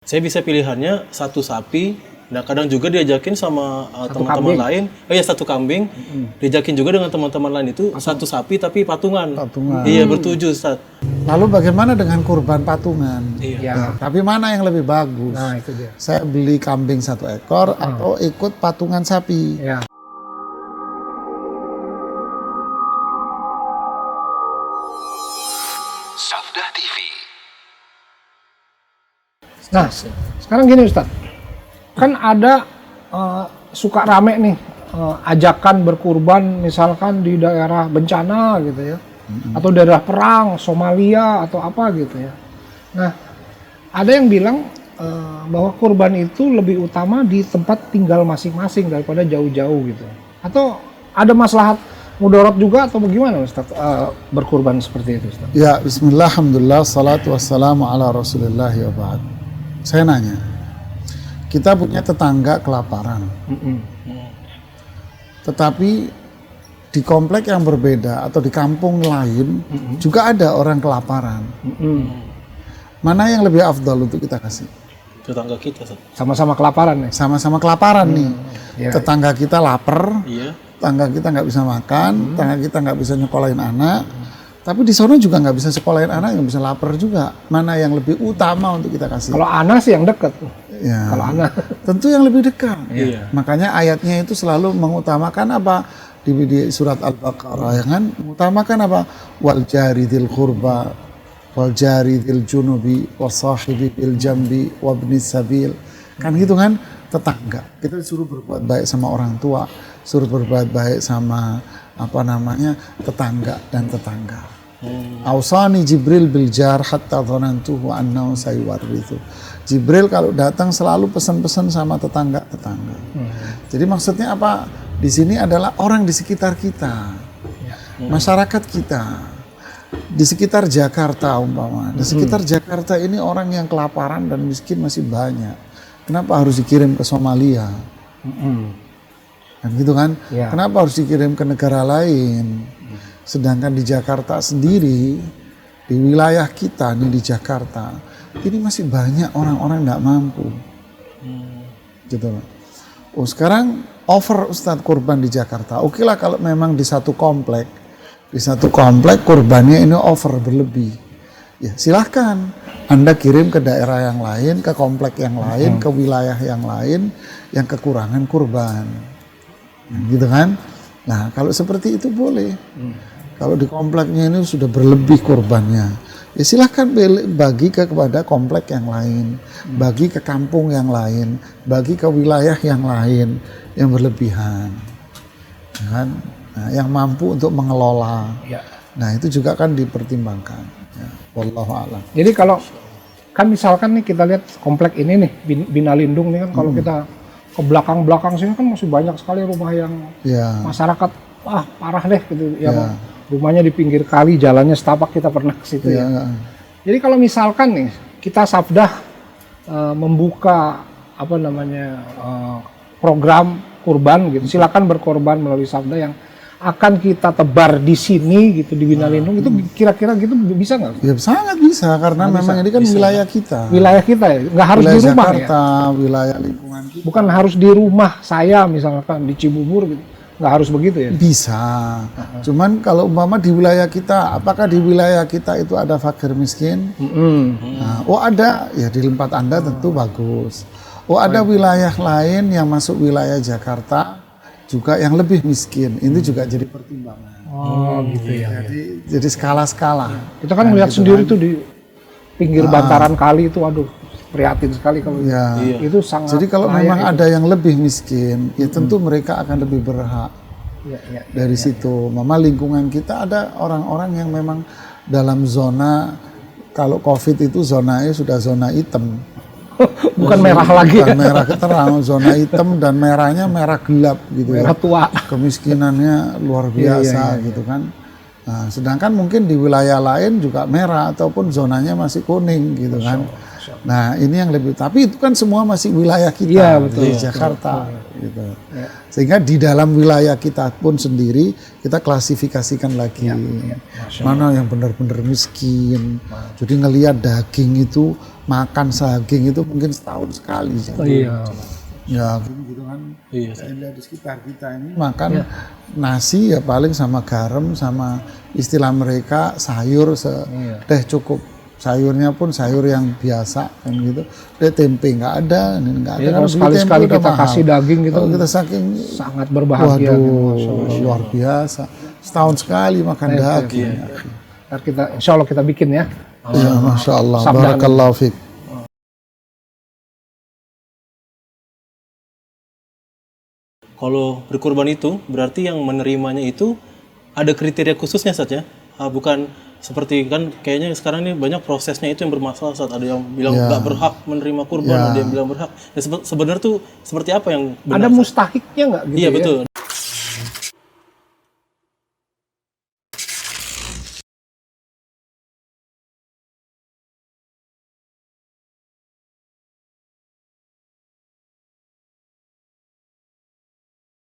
Saya bisa pilihannya satu sapi, nah kadang juga diajakin sama teman-teman lain. Oh ya, satu kambing, diajakin juga dengan teman-teman lain itu satu sapi tapi patungan. Iya, bertujuh, Ustaz. Lalu bagaimana dengan kurban patungan? Iya. Ya. Nah, tapi mana yang lebih bagus? Nah, itu dia. Saya beli kambing 1 ekor atau ikut patungan sapi? Ya. Safdah TV. Nah, sekarang gini Ustaz, kan ada suka rame nih ajakan berkurban misalkan di daerah bencana gitu ya, atau daerah perang, Somalia atau apa gitu ya. Nah, ada yang bilang bahwa kurban itu lebih utama di tempat tinggal masing-masing daripada jauh-jauh gitu. Atau ada maslahat mudarat juga atau bagaimana Ustaz berkurban seperti itu Ustaz? Ya, bismillah, alhamdulillah, salatu wassalamu ala rasulillah wa ba'd. Saya nanya, kita punya tetangga kelaparan, tetapi di komplek yang berbeda atau di kampung lain juga ada orang kelaparan. Mana yang lebih afdal untuk kita kasih? Tetangga kita, Ustaz. Sama-sama kelaparan nih. Sama-sama kelaparan nih. Ya. Tetangga kita lapar, Iya. tetangga kita nggak bisa makan, tetangga kita nggak bisa nyekolahin anak, tapi di sana juga nggak bisa sekolahin anak, nggak bisa lapar juga. Mana yang lebih utama untuk kita kasih? Kalau anak sih yang dekat. Ya, Kalau anak. tentu yang lebih dekat. Iya. Makanya ayatnya itu selalu mengutamakan apa? Di surat Al-Baqarah, ya kan? Mengutamakan apa? Wal jari dzil qurba, wal jari dzil junubi, wasahibi bil jambi, wabnis sabil. Kan gitu kan? Tetangga. Kita disuruh berbuat baik sama orang tua, suruh berbuat baik sama tetangga dan tetangga. Ausani Jibril bil jar hatta dhanantuhu annahu sayuwarrithu. Jibril kalau datang selalu pesan-pesan sama tetangga-tetangga. Jadi maksudnya apa? Di sini adalah orang di sekitar kita. Masyarakat kita. Di sekitar Jakarta umpama. Di sekitar Jakarta ini orang yang kelaparan dan miskin masih banyak. Kenapa harus dikirim ke Somalia? Kan gitu kan? Ya. Kenapa harus dikirim ke negara lain? Sedangkan di Jakarta sendiri, di wilayah kita nih di Jakarta, ini masih banyak orang-orang nggak mampu. Gitu loh. Oh, sekarang over Ustadz kurban di Jakarta. Oke lah kalau memang di satu komplek kurbannya ini over berlebih. Ya silahkan Anda kirim ke daerah yang lain, ke komplek yang lain, ke wilayah yang lain yang kekurangan kurban. Gitu kan? Nah kalau seperti itu boleh. Kalau di kompleknya ini sudah berlebih kurbannya, ya silahkan bagi kepada komplek yang lain, bagi ke kampung yang lain, bagi ke wilayah yang lain yang berlebihan, kan? Nah, yang mampu untuk mengelola. Ya. Nah itu juga kan dipertimbangkan. Ya, wallahu a'lam. Jadi kalau kan misalkan nih kita lihat komplek ini nih Bina Lindung nih kan, kalau kita ke belakang sini kan masih banyak sekali rumah yang Ya. masyarakat parah deh gitu yang Ya. rumahnya di pinggir kali, jalannya setapak, kita pernah ke situ ya. Jadi kalau misalkan nih kita Safdah membuka program kurban gitu, silakan berkorban melalui Safdah yang akan kita tebar di sini gitu di Bina Lindung, itu kira-kira gitu bisa nggak? Ya sangat bisa karena memang ini kan wilayah kita. Wilayah kita ya, nggak harus Wilayah di rumah Jakarta, ya. wilayah lingkungan kita. Bukan harus di rumah saya misalkan di Cibubur gitu, nggak harus begitu ya. Bisa. Cuman kalau umpama di wilayah kita, apakah di wilayah kita itu ada fakir miskin? Nah, oh ada, ya di tempat Anda tentu bagus. Oh ada wilayah lain yang masuk wilayah Jakarta juga yang lebih miskin, ini juga jadi pertimbangan. Oh gitu ya. Jadi skala-skala. Kita kan melihat sendiri tuh di pinggir bantaran kali itu, aduh prihatin sekali kalau Ya. itu sangat. Jadi kalau layak memang itu. ada yang lebih miskin, ya tentu mereka akan lebih berhak. Ya. Dari situ, mama lingkungan kita ada orang-orang yang memang dalam zona, kalau COVID itu zonanya sudah zona hitam. Bukan merah lagi. Bukan merah terang, zona hitam dan merahnya merah gelap gitu Merah ya. tua. Kemiskinannya luar biasa gitu kan. Nah, sedangkan mungkin di wilayah lain juga merah ataupun zonanya masih kuning gitu kan. Nah ini yang lebih, tapi itu kan semua masih wilayah kita, Iya, betul, di Jakarta gitu. Sehingga di dalam wilayah kita pun sendiri kita klasifikasikan lagi mana yang benar-benar miskin. Jadi ngelihat daging itu makan daging itu mungkin setahun sekali. Iya. Ya gitu kan. Iya. Saya lihat di sekitar kita ini makan nasi ya paling sama garam, sama istilah mereka sayur teh cukup. Sayurnya pun sayur yang biasa kan gitu. Tempe nggak ada, nggak ada. Kalau sekali-sekali kita mahal. kasih daging gitu, kalau kita saking sangat berbahagia. waduh, luar biasa. Setahun sekali makan daging. Ntar kita, insya Allah kita bikin ya. Ya, Masya Allah. Sabda Barakallahu fiik. Kalau berkurban itu berarti yang menerimanya itu ada kriteria khususnya saja, bukan seperti kan kayaknya sekarang ini banyak prosesnya itu yang bermasalah. Saat ada yang bilang nggak berhak menerima kurban, ada yang bilang berhak. Ya, sebenarnya tuh seperti apa yang benar? Ada mustahiknya nggak gitu? Iya ya? betul.